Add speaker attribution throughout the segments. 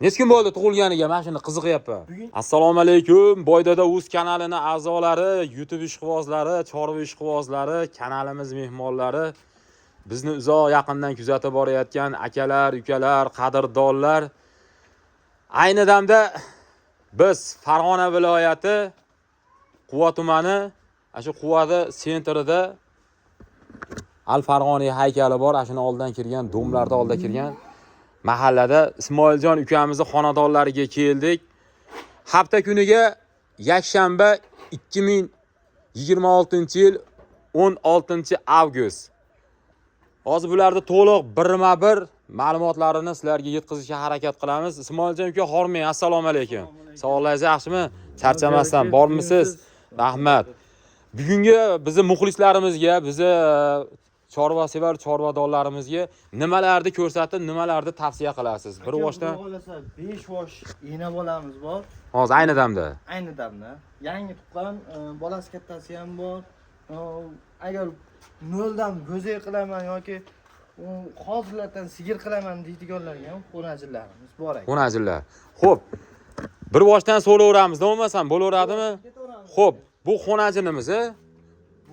Speaker 1: Necha kun bo'ldi tug'ilganiga? Mana shuni qiziqyapman. Assalomu alaykum. Boydada Uz kanalining a'zolari, YouTube ishqibozlari, chorva ishqibozlari, kanalimiz mehmonlari, bizni uzoq yaqindan kuzatib borayotgan akalar, ukalar, qadrdonlar. Ayni damda biz Farg'ona viloyati Quva tumani, shu Quvada sentrida Al Farg'oniy haykali bor. Shuni oldidan kirgan, domlarda oldiga kirgan mahallada Ismoiljon ukamizni xonadonlariga keldik. Hafta kuniga yakshanba 2026-yil 16-avgust. Hozir bularni to'liq birma-bir ma'lumotlarini sizlarga yetkazishga harakat qilamiz. Ismoiljon uka, hormang, assalomu alaykum. Sog'lig'ingiz yaxshimi? Charchamasdan bormisiz? Rahmat. Bugungi bizni muxlislarimizga, bizni chorvasevar chorvadonlarimizga nimalarni ko'rsatib, nimalarni tavsiya qilasiz? Bir boshdan
Speaker 2: 5 yosh ena bolamiz bor.
Speaker 1: Hozir ayni damda.
Speaker 2: Ayni damda. Yangi tuqqan, bolasi kattasi ham bor. Agar noldan go'zak qilaman yoki hozirlardan sigir qilaman deydiganlarga ham xonajillarimiz bor ekan.
Speaker 1: Xonajillar. Xo'p. Bir boshdan so'raveramiz, bo'lmasam bo'laveradimi? Xo'p, bu xonajinimiz,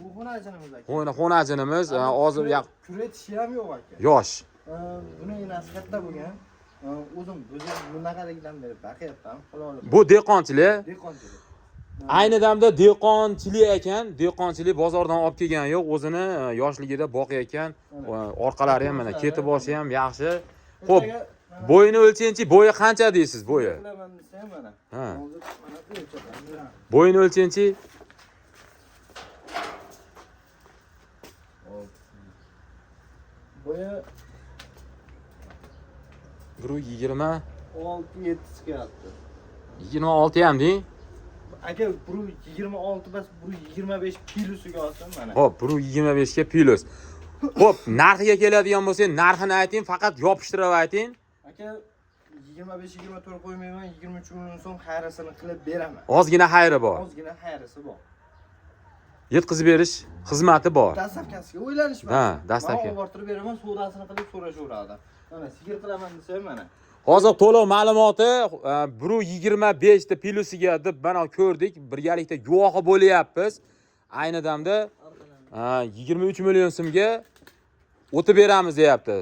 Speaker 2: Bu xonajinimiz aka.
Speaker 1: Xonajinimiz hozir
Speaker 2: kuretishi ham yo'q aka.
Speaker 1: Yosh.
Speaker 2: Buni enasi katta bo'lgan. O'zim bunaqalikdan beri baqayapman.
Speaker 1: Bu dehqonchilik.
Speaker 2: Dehqonchilik.
Speaker 1: Ayni damda dehqonchilik ekan, dehqonchilik bozordan olib kelgan yo'q, o'zini yoshligida boqayotgan. Orqalari ham mana ketib boshi ham yaxshi. Xo'p, bo'yini o'lchaychi, bo'yi qancha deysiz, bo'yi? Ha. Bo'yini o'lchaychi.
Speaker 2: Bo'yi
Speaker 1: 1.20
Speaker 2: 6-7 chiqyapti.
Speaker 1: 26 ham deng.
Speaker 2: Aka, 1.26 bas, 1.25 kilusiga olsam mana.
Speaker 1: Xo'p, 1.25 ga pilos. Xo'p, narxiga keladigan bo'lsa, narxini ayting, faqat yopishtirib ayting.
Speaker 2: Aka, 25-24 qo'ymayman, 23 million so'm xayrasini qilib beraman.
Speaker 1: Ozgina xayri bor.
Speaker 2: Ozgina xayrisi bor.
Speaker 1: Yetkazib berish xizmati bor.
Speaker 2: Dastavkasiga o'ylanishman.
Speaker 1: Ha, dastavka.
Speaker 2: Men orttirib beraman, savdosini qilib so'rashaveradi. Mana sigir qilaman desam mana.
Speaker 1: Hozir to'liq ma'lumoti 1.25 ta pilusiga deb mana ko'rdik. Birgalikda guvohi bo'lyapmiz. Ayni damda 23 million so'mga o'tib beramiz deyapti.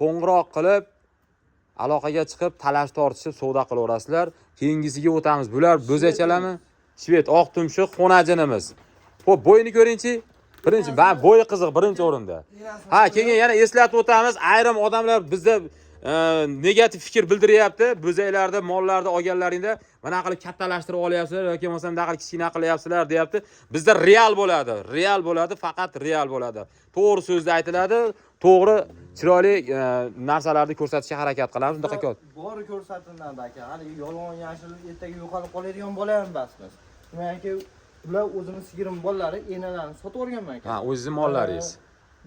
Speaker 1: Qo'ng'iroq qilib, aloqaga chiqib, talash tortishib savdo qilaverasizlar. Keyingisiga o'tamiz. Bular bo'zachalarmi? Shved oq tumshuq xonajinimiz. Xo'p, bo'yini ko'ringchi. Birinchi, bo'yi qiziq, birinchi o'rinda. Ha, keyin yana eslatib o'tamiz. Ayrim odamlar bizda negativ fikr bildiryapti. Bo'zaklarda, mollarda olganlaringda mana qilib kattalashtirib olyapsizlar yoki bo'lmasa bunday kichkina qilyapsizlar, deyapti. Bizda real bo'ladi. Real bo'ladi, faqat real bo'ladi. To'g'ri so'zda aytiladi, to'g'ri chiroyli narsalarni ko'rsatishga harakat qilamiz. Bunday qilib.
Speaker 2: Bori ko'rsatiladi aka. Hali yolg'on yashil ertaga yo'qolib qoladigan bola ham emasmiz. Demak, ular o'zimiz sigirim bolalari enalarini sotib o'rganman aka.
Speaker 1: Ha, o'zingiz mollaringiz.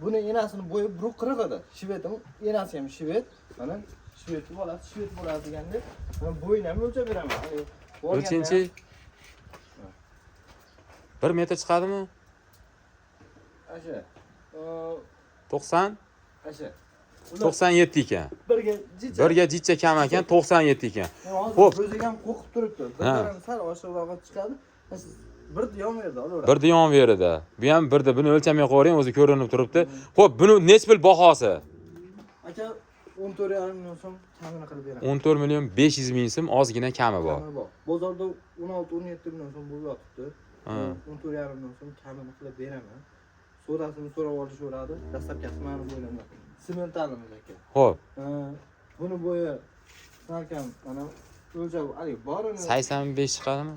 Speaker 2: Buni enasini bo'yi 1.40 edi. Shvedim, enasi ham shved. Mana shved bo'ladi deganda, men bo'yini ham o'lchab beraman.
Speaker 1: O'lchinchi 1 metr chiqadimi?
Speaker 2: Asha.
Speaker 1: 90?
Speaker 2: Asha.
Speaker 1: 97 ekan.
Speaker 2: Birga
Speaker 1: jicha kam ekan, 97 ekan.
Speaker 2: Xo'p, o'ziga ham qo'qib turibdi. Birdan sal oshiqroq chiqadi. Birda yon verdi, olaveradi.
Speaker 1: Birda yon verdi. Bu ham birda, buni o'lchamay qo'ying, o'zi ko'rinib turibdi. Xo'p, buni nechpil bahosi?
Speaker 2: Aka 14,5 million so'm kamini qilib beraman.
Speaker 1: 14 million 500 ming so'm ozgina kami bor.
Speaker 2: Bozorda 16-17 million so'm bo'lib yotibdi. 14,5 million so'm kamini qilib beraman. So'rasini so'rab olishaveradi. Dastlabkasi meni bo'yimda. Sementalimiz aka.
Speaker 1: Xo'p.
Speaker 2: Buni bo'yi salkam mana o'lchab, hali borini
Speaker 1: 85 chiqadimi?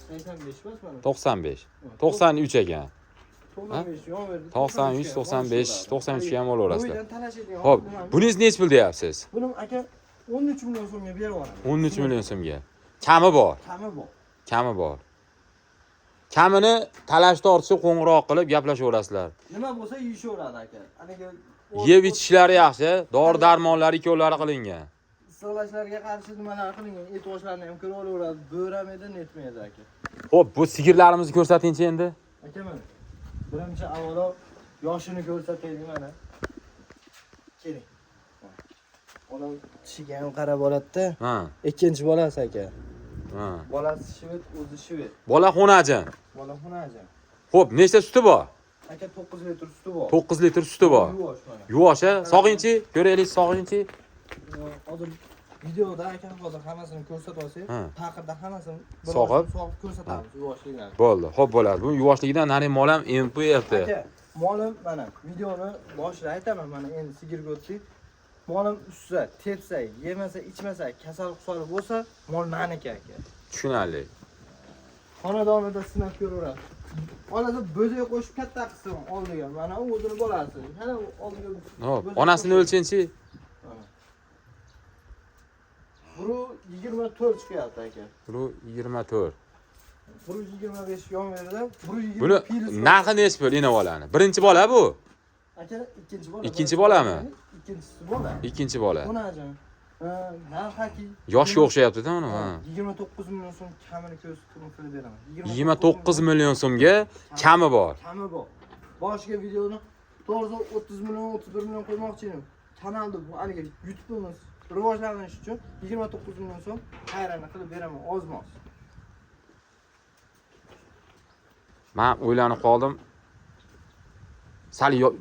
Speaker 2: 85 emas mana.
Speaker 1: 95. 93 ekan.
Speaker 2: 95 yon verdi.
Speaker 1: 93, 95, 93 ga ham olaverasizlar.
Speaker 2: Bo'ydan talashadigan.
Speaker 1: Xo'p, buningiz nech pul deyapsiz?
Speaker 2: Buning aka 13 million so'mga berib yuboraman.
Speaker 1: 13 million so'mga. Kami bor. Kami bor. Kamini talash tortishib qo'ng'iroq qilib gaplashaverasizlar.
Speaker 2: Nima bo'lsa yeyishaveradi aka. Aniga
Speaker 1: yeb ichishlari yaxshi, dori-darmonlar ikkovlari qilingan.
Speaker 2: Issiqlashlarga qarshi nimalar qilingan, et oshlarni ham ko'rib olaveradi. Bo'ramadi, netmaydi aka.
Speaker 1: Xo'p, bu sigirlarimizni ko'rsatingchi endi.
Speaker 2: Aka mana. Birinchi avvalo yoshini ko'rsataylik mana. Keling. Bola tishiga ham qarab oladi-da.
Speaker 1: Ha.
Speaker 2: Ikkinchi bolasi aka.
Speaker 1: Ha.
Speaker 2: Bolasi shved, o'zi shved.
Speaker 1: Bola xonajin.
Speaker 2: Bola xunaja.
Speaker 1: Xo'p, nechta suti bor?
Speaker 2: Aka 9 litr suti bor.
Speaker 1: 9 litr suti bor.
Speaker 2: Yuvosh mana.
Speaker 1: Yuvosh, sog'inchi, ko'raylik sog'inchi.
Speaker 2: Hozir videoda aka hozir hammasini ko'rsatyapsiz.
Speaker 1: Ha.
Speaker 2: Taqirda hammasini
Speaker 1: Sog'ib?
Speaker 2: sog'ib ko'rsatamiz yuvoshligini.
Speaker 1: Bo'ldi, xo'p bo'ladi. Bu yuvoshligidan nari mol ham emib qo'yapti.
Speaker 2: Aka, molim mana videoni boshida aytaman, mana endi sigirga o'tdik. Molim ussa, tepsa, yemasa, ichmasa, kasal qusori bo'lsa, mol meniki aka.
Speaker 1: Tushunarli.
Speaker 2: Xonadonida sinab ko'raveradi. Onasi bo'zak qo'shib katta qism oldiga. Mana u o'zini bolasi. Yana oldiga.
Speaker 1: Hop, onasini o'lchinchi.
Speaker 2: Bu 24 chiqyapti aka.
Speaker 1: Bu 24.
Speaker 2: Bu 25 yon berdi. Bu 20
Speaker 1: Buni narxi nech pul inavolani? Birinchi bola bu.
Speaker 2: Aka ikkinchi bola.
Speaker 1: Ikkinchi bolami?
Speaker 2: Ikkinchisi bola.
Speaker 1: Ikkinchi bola.
Speaker 2: Bunajon. Narxi
Speaker 1: Yoshga o'xshayapti-da uni. Ha.
Speaker 2: 29 million so'm kamini ko'rsatib qilib beraman.
Speaker 1: 29 million so'mga kami bor.
Speaker 2: Kami bor. Boshiga videoni to'g'ri 30 million, 31 million qo'ymoqchi edim. Kanalda bu haliga YouTube'imiz rivojlanish uchun 29 million so'm xayrani qilib beraman, ozmoq.
Speaker 1: Men o'ylanib qoldim.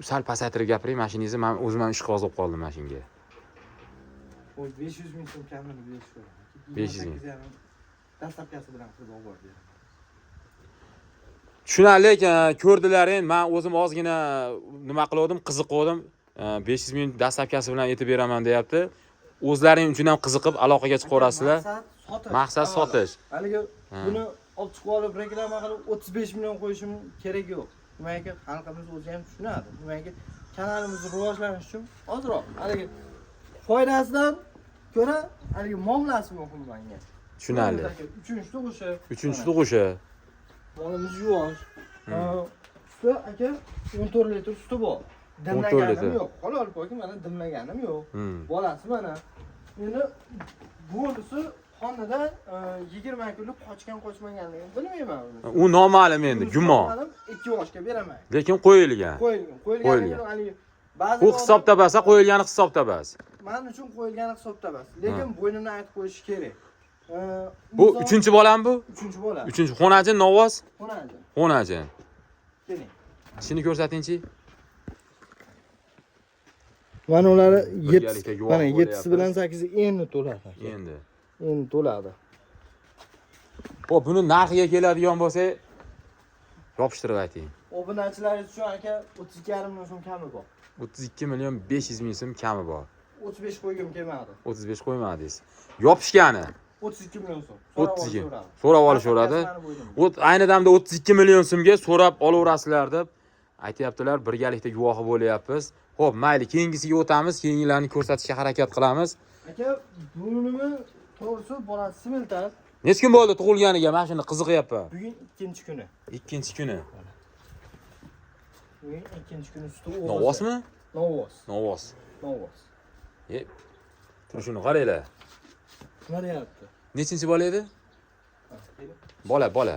Speaker 1: Sal pasaytirib gapiring, mashinangizni men o'zim ham ish qozib qoldim mashinga.
Speaker 2: O 500 ming so'm kamini berish kerak.
Speaker 1: 500 ming.
Speaker 2: Dastlabkasi bilan qilib olib beraman.
Speaker 1: Tushunarli, ko'rdilaring, men o'zim ozgina nima qildim, qiziqdim. 500 ming dastlabkasi bilan aytib beraman deyapti. O'zlaring uchun ham qiziqib aloqaga chiqaverasizlar. Maqsad sotish.
Speaker 2: Haligi buni olib chiqib olib reklama qilib 35 million qo'yishim kerak yo'q. Nimaga xalqimiz o'zi ham tushunadi. Nimaga kanalimizni rivojlanish uchun ozroq haligi foydasidan ko'ra haligi muomalasi muhim menga.
Speaker 1: Tushunarli.
Speaker 2: 3-chi tug'ishi.
Speaker 1: 3-chi tug'ishi.
Speaker 2: Molimiz yuvosh. Suti aka 14 litr suti bor.
Speaker 1: 14
Speaker 2: Dimlaganim yo'q. Halol qo'ying, mana dimlaganim yo'q. Bolasi mana. Endi bo'lsa xonada 20 kunlik qochmaganligini bilmayman.
Speaker 1: U noma'lum endi, gumon.
Speaker 2: 2 yoshga beraman.
Speaker 1: Lekin qo'yilgan.
Speaker 2: Qo'yilgan. Haligi ba'zi
Speaker 1: U hisobda bo'lsa, qo'yilgani hisobda bas.
Speaker 2: Men uchun qo'yilgani hisobda bas. Lekin bo'ynimni aytib qo'yish kerak.
Speaker 1: Bu 3-chi bolam bu?
Speaker 2: 3-chi bola.
Speaker 1: 3-chi xonajin novoz?
Speaker 2: Xonajin.
Speaker 1: Xonajin.
Speaker 2: Keling.
Speaker 1: Ishini ko'rsatingchi.
Speaker 2: Mana ular 7, mana
Speaker 1: guvoh
Speaker 2: 7si bilan 8i endi to'ladi.
Speaker 1: Endi
Speaker 2: to'ladi.
Speaker 1: Xo'p, buni narxiga keladigan bo'lsa, yopishtirib ayting.
Speaker 2: Obunachilaringiz uchun aka 32,5 million so'm kami bor.
Speaker 1: 32 million 500 ming so'm kami bor.
Speaker 2: 35 qo'ygim kelmadi.
Speaker 1: 35 qo'ymadingiz. Yopishgani
Speaker 2: 32 million so'm.
Speaker 1: 32. So'rab olishaveradi. Ayni damda 32 million so'mga so'rab olaverasizlar deb aytayaptilar. Birgalikda guvohi bo'lyapmiz. Xo'p, mayli, keyingisiga o'tamiz. Keyingilarni ko'rsatishga harakat qilamiz.
Speaker 2: Aka, bunimi to'g'risi bolasi similtar.
Speaker 1: Necha kun bo'ldi tug'ilganiga? Men shuni qiziqyapman.
Speaker 2: Bugun 2-kuni.
Speaker 1: 2-kuni.
Speaker 2: Bugun 2-kuni suti o'g'il.
Speaker 1: Novosmi?
Speaker 2: Novos.
Speaker 1: Novos.
Speaker 2: Novos.
Speaker 1: Turishini qaranglar.
Speaker 2: Qarayapti.
Speaker 1: Nechinchi bola edi? Bola.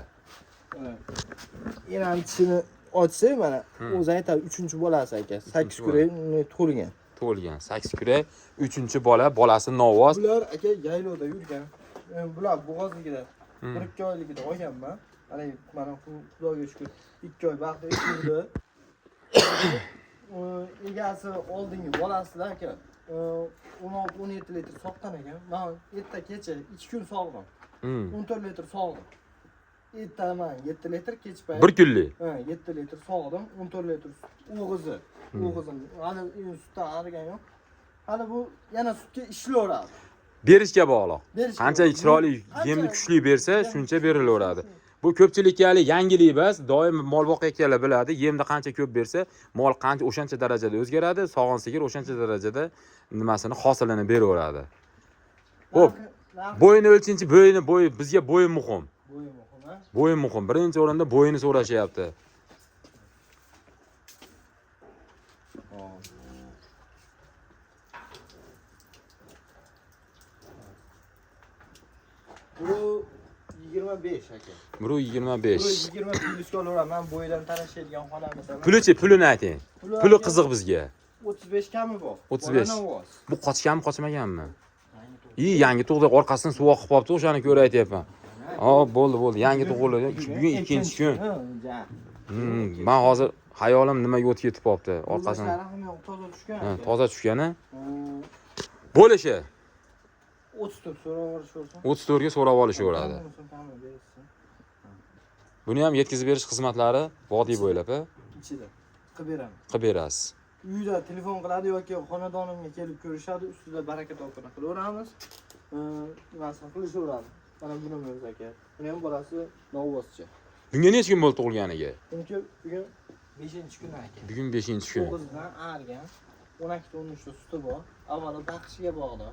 Speaker 2: Endi tishini ochsa mana o'zi aytadi 3-chi bolasi aka. 8 kurak tug'ilgan.
Speaker 1: Tug'ilgan 8 kurak, 3-chi bola, bolasi Novos.
Speaker 2: Bular aka yaylovda yurgan. Bular bo'g'ozligida 1-2 oyligida olganman. Mana xudoga shukr 2 oy vaqt yurdi. Egasi oldingi bolasida aka 16-17 litr sotgan ekan. Men erta kecha 2 kun sog'dim. 14 litr sog'dim. Ertaman 7 litr kech payt.
Speaker 1: 1 kunlik.
Speaker 2: 7 litr sog'dim, 14 litr o'g'izi. O'g'izim. Hali sutdan arigan yo'q. Hali bu yana sutga ishlayveradi.
Speaker 1: Berishga bog'liq. Qancha chiroyli, yemni kuchli bersa, shuncha berilaveradi. Bu ko'pchilikga yangilik emas, doim mol boqayotganlar biladi. Yemni qancha ko'p bersa, mol qancha o'shancha darajada o'zgaradi, sog'on sigir o'shancha darajada nimasini hosilini beraveradi. Xo'p. Bo'yini o'lchinchi, bo'yi bizga bo'yi muhim.
Speaker 2: Bo'yi muhim, ha?
Speaker 1: Bo'yi muhim. Birinchi o'rinda bo'yini so'rashyapti.
Speaker 2: Bu 25 aka.
Speaker 1: Bu 25.
Speaker 2: Bu 20 plyusga olaman. Men bo'yidan tanishadigan xonamiz.
Speaker 1: Pulichi, pulini ayting. Puli qiziq bizga.
Speaker 2: 35 kami bor.
Speaker 1: 35.
Speaker 2: Bola Novos.
Speaker 1: Bu qochganmi, qochmaganmi? Yangi tug'di, orqasidan suv oqib qolibdi, o'shani ko'ra aytyapman. Bo'ldi. Yangi tug'ilgan. Bugun ikkinchi kun. Men hozir hayolim nimaga o'tib ketib qolibdi, orqasidan.
Speaker 2: Toza tushgan.
Speaker 1: Toza tushgani. Bo'lishi
Speaker 2: 34 so'rab olishversin.
Speaker 1: 34 ga so'rab olishaveradi. Buni ham yetkazib berish xizmatlari vodiy bo'ylab,
Speaker 2: ichida qilib beraman.
Speaker 1: qilib berasiz.
Speaker 2: Uyda telefon qiladi yoki xonadonimga kelib ko'rishadi, ustida baraka topini qilaveramiz. Nimasini qilishaveradi. Mana buni o'zi aka. Buni ham bolasi Novoschi.
Speaker 1: Bunga necha kun bo'ldi tug'ilganiga?
Speaker 2: Chunki bugun 5-kun aka.
Speaker 1: Bugun 5-kun.
Speaker 2: 9dan argan. 12-13 ta suti bor. Avvalo baxshiga bog'da.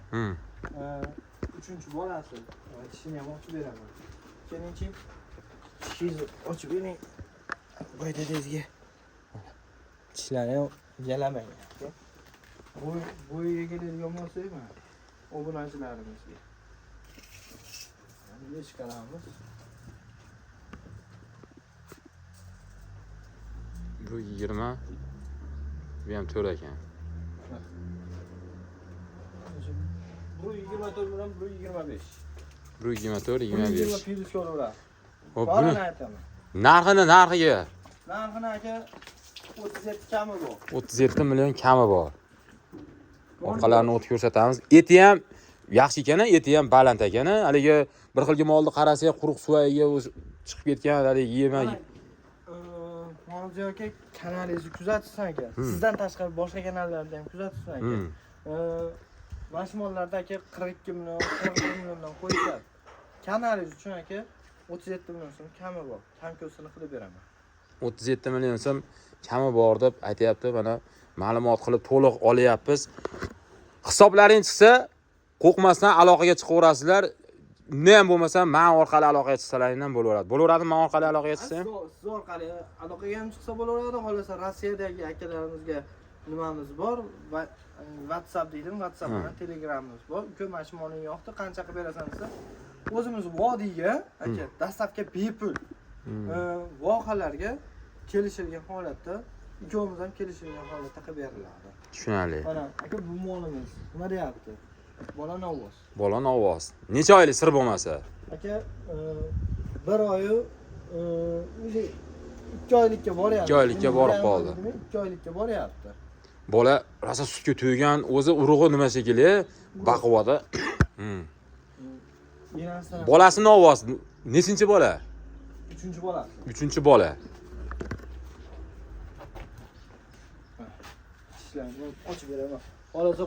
Speaker 2: 3-chi bolasi. Tishini ham ochib beraman. Kelinchi tishingizni ochib bering. Boy dedangizga. Tishlarini ham yalamang aka. Bo'yiga keladigan bo'lsa ham obunachilarimizga. Endi chiqaramiz.
Speaker 1: Bu 20. Bu ham 4 ekan.
Speaker 2: Bu 24 bilan bu 25.
Speaker 1: Bu 24,
Speaker 2: 20
Speaker 1: 25.
Speaker 2: plyusga olaveradi.
Speaker 1: Hop,
Speaker 2: Buni
Speaker 1: buni
Speaker 2: aytaman.
Speaker 1: narxiga
Speaker 2: Narxini aka 37 kami bor.
Speaker 1: 37 million kami bor. Orqalarini o'tib ko'rsatamiz. Eti ham yaxshi ekan, eti ham baland ekan. Haligi bir xilga molni qarasak, quruq suvagiga chiqib ketgan, haligi yemay.
Speaker 2: Mavzu aka, kanalingizni kuzatsin aka. Sizdan tashqari boshqa kanallarda ham kuzatsin aka. Mashmonlarda aka 42 million, 41 milliondan qo'yishadi. Kanalingiz uchun aka 37 million so'm kami bor. Kam ko'sini qilib beraman.
Speaker 1: 37 million so'm kami bor deb aytayapti. Mana ma'lumot qilib to'liq olyapmiz. Hisoblaring chiqsa, qo'rqmasdan aloqaga chiqaverasizlar. Unda ham bo'lmasa, men orqali aloqaga chiqsalaringdan bo'laveradi. Bo'laveradimi men orqali aloqaga chiqsam?
Speaker 2: Siz orqali aloqaga ham chiqsa bo'laveradi. Xolasa Rossiyadagi akalarimizga nimamiz bor va WhatsApp deydim, WhatsApp bilan Telegramimiz bor. Uka mashmoning yoqdi, qancha qilib berasan desa, o'zimiz vodiyga aka dastavka bepul. Vohalarga kelishilgan holatda, ikkovimiz ham kelishilgan holatda qilib beriladi.
Speaker 1: Tushunarli.
Speaker 2: Mana aka bu molimiz nima deyapti? Bola Novos.
Speaker 1: Bola Novos. Necha oylik sir bo'lmasa?
Speaker 2: Aka, 1 oyi o'zi 2 oylikka boryapti.
Speaker 1: 2 oylikka borib qoldi.
Speaker 2: 2 oylikka boryapti.
Speaker 1: Bola rosa sutga to'ygan, o'zi urug'i nima shekilli? Baquvada. Bolasi Novos. Nechinchi bola?
Speaker 2: 3-bola.
Speaker 1: 3-bola.
Speaker 2: Tishlarni ochib beraman. Xolasa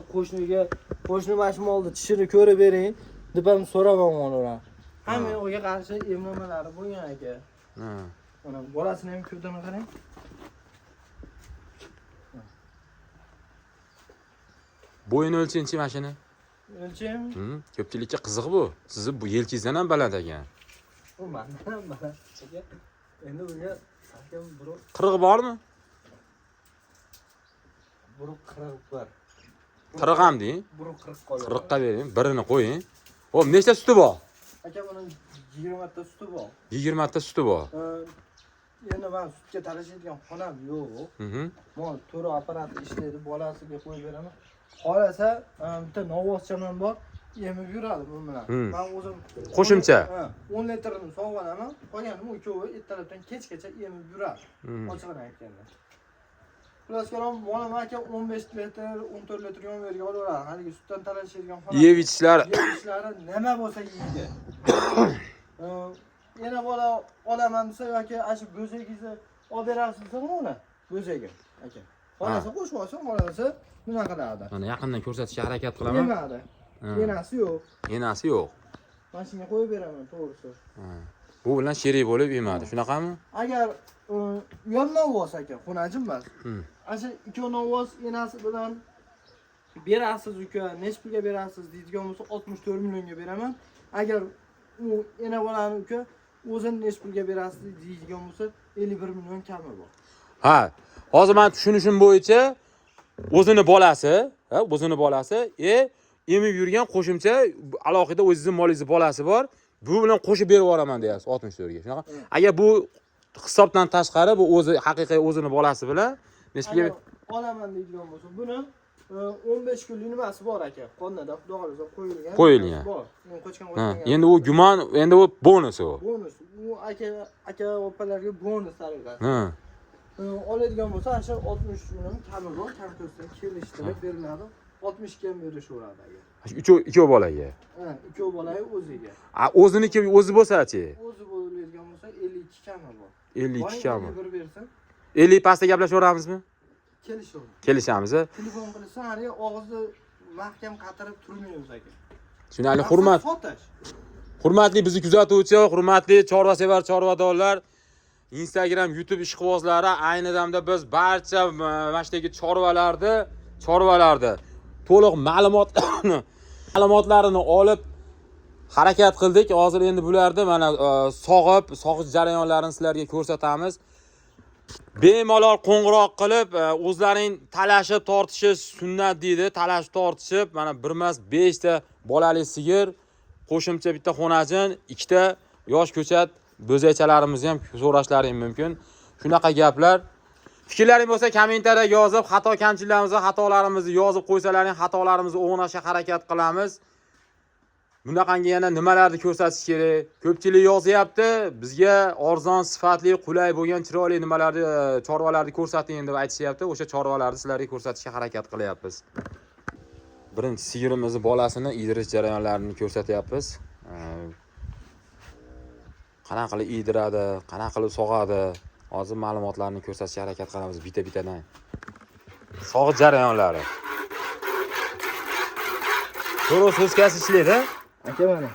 Speaker 2: qo'shni mashmolni tishini ko'rib bering, deb ham so'raman ulardan. Hamma yo'g'iga qarshi emlamalari bo'lgan aka. Mana bolasini ham ko'rdan qarang.
Speaker 1: Bo'yini o'lchinchi mashina?
Speaker 2: O'lcham.
Speaker 1: Ko'pchilikka qiziq bu. Sizni bu yelkingizdan ham baland ekan.
Speaker 2: U mendan ham baland aka. Endi bunga salkam biroq
Speaker 1: 40 bormi?
Speaker 2: Biroq 40 bor.
Speaker 1: 40 ham deng.
Speaker 2: Biroq 40 qoladi.
Speaker 1: 40 ga bering, birini qo'ying. Xo'p, nechta suti bor?
Speaker 2: Aka buning 20 ta suti bor.
Speaker 1: 20 ta suti bor.
Speaker 2: Endi men sutga talashadigan xonam yo'q. Mol to'ra apparat ishlaydi, bolasiga qo'yib beraman. Xolasa, bitta Novoschaman bor, yemib yuradi bu bilan. Men o'zim
Speaker 1: Qo'shimcha.
Speaker 2: 10 litrini sog'anaman, qolganini ikkovi ertalabdan kechgacha yemib yuradi. Ochig'ini aytganda. Plaskerom bolam aka 15 litr, 14 litr yem bergan olaveradi. Haligi sutdan talashadigan xonam.
Speaker 1: Yevichlar.
Speaker 2: Yevishlari nima bo'lsa yeydi. Yana bola olaman desa yoki ashi go'zagingizni olib berasizmi uni? Go'zaga aka. Xolasa qo'shib olsin, xolasa nima qiladi?
Speaker 1: Mana yaqindan ko'rsatishga harakat qilaman.
Speaker 2: Yemadi. Enasi yo'q.
Speaker 1: Enasi yo'q.
Speaker 2: Mashinaga qo'yib beraman, to'g'risi.
Speaker 1: Bu bilan sherik bo'lib yemadi. Shunaqami?
Speaker 2: Agar yon Novos aka, xonajim emas. Ashi 2 Novos enasi bilan berasiz uka, nech pulga berasiz deydigan bo'lsa 64 millionga beraman. Agar u ena bolani uka o'zini nech pulga berasiz deydigan bo'lsa 51 million kami bor.
Speaker 1: Ha, hozir men tushunishim bo'yicha o'zini bolasi, emib yurgan qo'shimcha alohida o'zingizning molingizning bolasi bor. Bu bilan qo'shib berib yuboraman deyapsiz 64 ga. Shunaqa. Agar bu hisobdan tashqari bu o'zi haqiqiy o'zini bolasi bilan nisbiy
Speaker 2: olaman deydigan bo'lsa, buni 15 kunlik nimasi bor aka. Qonda xudo xolasa qo'yilgan.
Speaker 1: Qo'yilgan.
Speaker 2: Bor. Men qo'chgan
Speaker 1: Ha,
Speaker 2: qo'yilgan.
Speaker 1: endi u gumon, endi u bonus u.
Speaker 2: Bonus. U aka opalarga bonus tariqasi.
Speaker 1: Ha.
Speaker 2: Oladigan bo'lsa, o'sha 60 kundan kami bor, kartosdan kelishtirib beriladi. 62 ham berishaveradi aka.
Speaker 1: Ikki bolaga.
Speaker 2: Ha, ikkov bolaga o'ziga.
Speaker 1: O'ziniki o'zi bo'lsa-chi?
Speaker 2: O'zi bo'ladigan bo'lsa 52 kami bor.
Speaker 1: 52 kami.
Speaker 2: Bir bersin.
Speaker 1: 50 pastda gaplashaveramizmi?
Speaker 2: Kelishamiz.
Speaker 1: Kelishamiz.
Speaker 2: Telefon qilsa, hali og'izni mahkam qatirib turmaymiz aka.
Speaker 1: Tushunali, hurmat.
Speaker 2: Sotash.
Speaker 1: Hurmatli bizni kuzatuvchi, hurmatli chorvasevar chorvadorlar, Instagram, YouTube ishqibozlari, ayni damda biz barcha mana shunday chorvalarni to'liq ma'lumotlarini olib harakat qildik. Hozir endi bularni mana sog'ib jarayonlarini sizlarga ko'rsatamiz. Bemalol qo'ng'iroq qilib, o'zlaring talashib tortishish sunnat deydi. Talashib tortishib, mana 1 ta bolali sigir, qo'shimcha bitta xonajin, 2 ta yosh ko'chat bo'zaychalarimizni ham so'rashlaring mumkin. Shunaqa gaplar. Fikrlaring bo'lsa kommentariyga yozib, xato kamchiliklarimizni, xatolarimizni yozib qo'ysalaring, xatolarimizni o'g'nashga harakat qilamiz. Bunaqangi yana nimalarni ko'rsatish kerak? Ko'pchilik yozyapti, bizga arzon, sifatli, qulay bo'lgan chiroyli nimalarni, chorvalarni ko'rsating deb aytishyapti. O'sha chorvalarni sizlarga ko'rsatishga harakat qilyapmiz. Birinchi sigirimizni bolasini idirish jarayonlarini ko'rsatyapmiz. Qanaqa qilib idiradi, qanaqa qilib sog'adi, hozir ma'lumotlarni ko'rsatishga harakat qilamiz bitta-bittadan. Sog'ish jarayonlari. To'g'ri so'zkasi ishlaydi.
Speaker 2: Aka mana.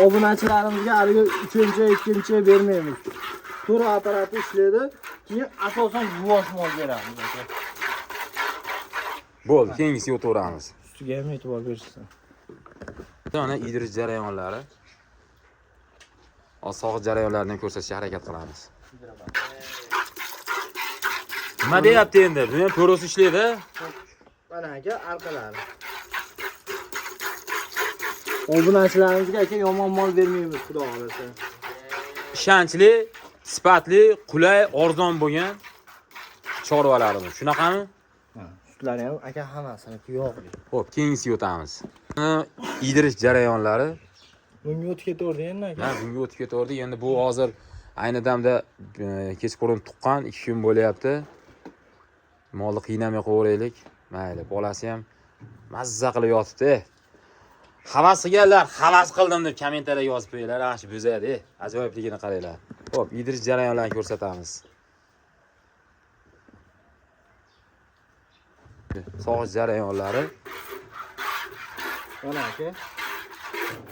Speaker 2: Obunachilarimizga hali 2-chi bermaymiz. To'g'ri apparati ishlaydi. Keyin asosan yuvosh mol beramiz aka.
Speaker 1: Bo'ldi, keyingisiga o'tamiz.
Speaker 2: Ustiga ham e'tibor berishsin.
Speaker 1: Mana idirish jarayonlari. Sog'ish jarayonlarini ko'rsatishga harakat qilamiz. Nima deyapti endi? Bu ham to'g'ri ishlaydi.
Speaker 2: Mana aka arqalari. Obunachilarimizga aka yomon mol bermaymiz, xudo xolasa.
Speaker 1: Ishonchli, sifatli, qulay, arzon bo'lgan chorvalarimiz. Shunaqami?
Speaker 2: Ha, sutlari ham aka hammasini yog'li.
Speaker 1: Xo'p, keyingisiga o'tamiz. Idirish jarayonlari.
Speaker 2: Bunga o'tib ketaverdi endi aka.
Speaker 1: Ha, bunga o'tib ketaverdi. Endi bu hozir ayni damda kechqurun tuqqan, 2 kun bo'lyapti. Molni qiynamay qo'yaylik. Mayli, bolasi ham mazza qilib yotibdi. Havas qilganlar, havas qildim deb kommentariyga yozib qo'yinglar. Ana shu bo'zadi. Ajoyibligini qaranglar. Xo'p, idirish jarayonlarini ko'rsatamiz. Sog'ish jarayonlari.
Speaker 2: Mana aka.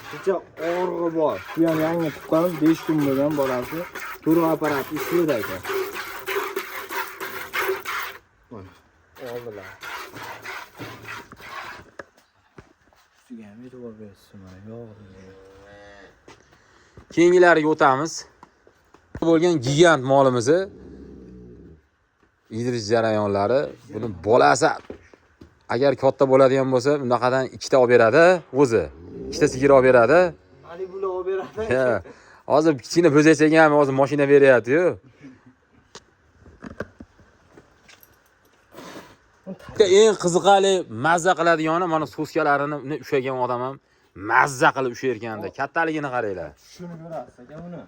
Speaker 2: Kecha og'rig'i bor. Bu ham yangi tuqqan, 5 kun bo'lgan bolasi. To'g'ri apparat ishlaydi aka. Mana, oldilar. Ustiga ham e'tibor bersin mana, yog'li.
Speaker 1: Keyingilariga o'tamiz. Bo'lgan gigant molimizni idirish jarayonlari. Buni bolasi agar katta bo'ladigan bo'lsa, bunaqadan 2 ta olib beradi o'zi. 2 ta sigir olib beradi.
Speaker 2: Ali bular olib beradi.
Speaker 1: Ha. Hozir kichkina bo'zaychaga ham hozir mashina beryapti-yu. Eng qiziqarli mazza qiladigani mana so'skalarini ushlagan odam ham mazza qilib ushlayotganda. Kattaligini qaranglar.
Speaker 2: Shuni ko'rasiz aka uni.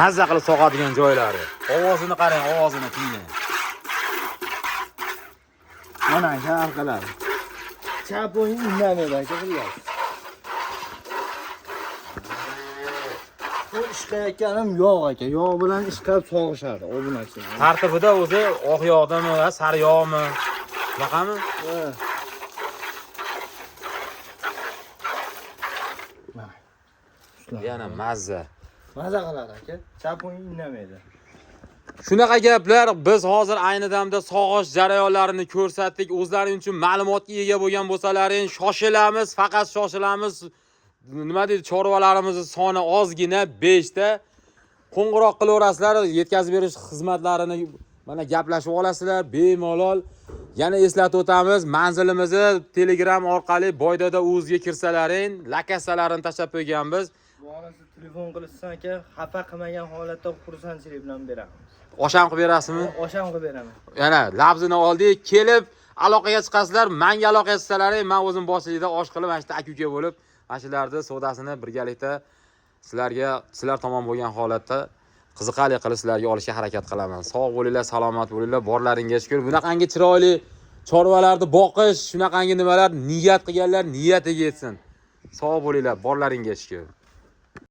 Speaker 1: Mazza qilib sog'adigan joylari. Ovozini qarang, ovozini tinglang.
Speaker 2: Mana aka arqalar. Chap o'yin indamaydi aka bilyapsiz. Bu ishlayotganim yog' aka. Yog' bilan ishqab sog'ishadi obunachilar.
Speaker 1: Tartibida o'zi oq yog'dami, sari yog'mi? Shunaqami?
Speaker 2: Ha.
Speaker 1: Yana mazza.
Speaker 2: Maza qiladi aka. Chap o'yin indamaydi.
Speaker 1: Shunaqa gaplar biz hozir ayni damda sog'ish jarayonlarini ko'rsatdik. O'zlaring uchun ma'lumotga ega bo'lgan bo'lsalaring, shoshilamiz, faqat shoshilamiz. Nima deydi, chorvalarimizni soni ozgina 5 ta. Qo'ng'iroq qilaverasizlar, yetkazib berish xizmatlarini mana gaplashib olasizlar bemalol. Yana eslatib o'tamiz, manzilimizni Telegram orqali Boydada o'ziga kirsalaring, lokasiyalarini tashlab qo'yganmiz.
Speaker 2: Bo'lmasa telefon qilishsan aka, xafa qilmagan holatda xursandchilik bilan beramiz.
Speaker 1: Osham qilib berasizmi?
Speaker 2: Osham qilib beraman.
Speaker 1: Yana labzini oldik, kelib aloqaga chiqasizlar, menga aloqa qilsalaring, men o'zim boshchilikda osh qilib, mana shu aka-uka bo'lib, mana shularni savdosini birgalikda sizlar tomon bo'lgan holatda qiziqarli qilib sizlarga olishga harakat qilaman. Sog' bo'linglar, salomat bo'linglar, borlaringga shukr. Bunaqangi chiroyli chorvalarni boqish, shunaqangi nimalar niyat qilganlar niyatiga yetsin. Sog' bo'linglar, borlaringga shukr.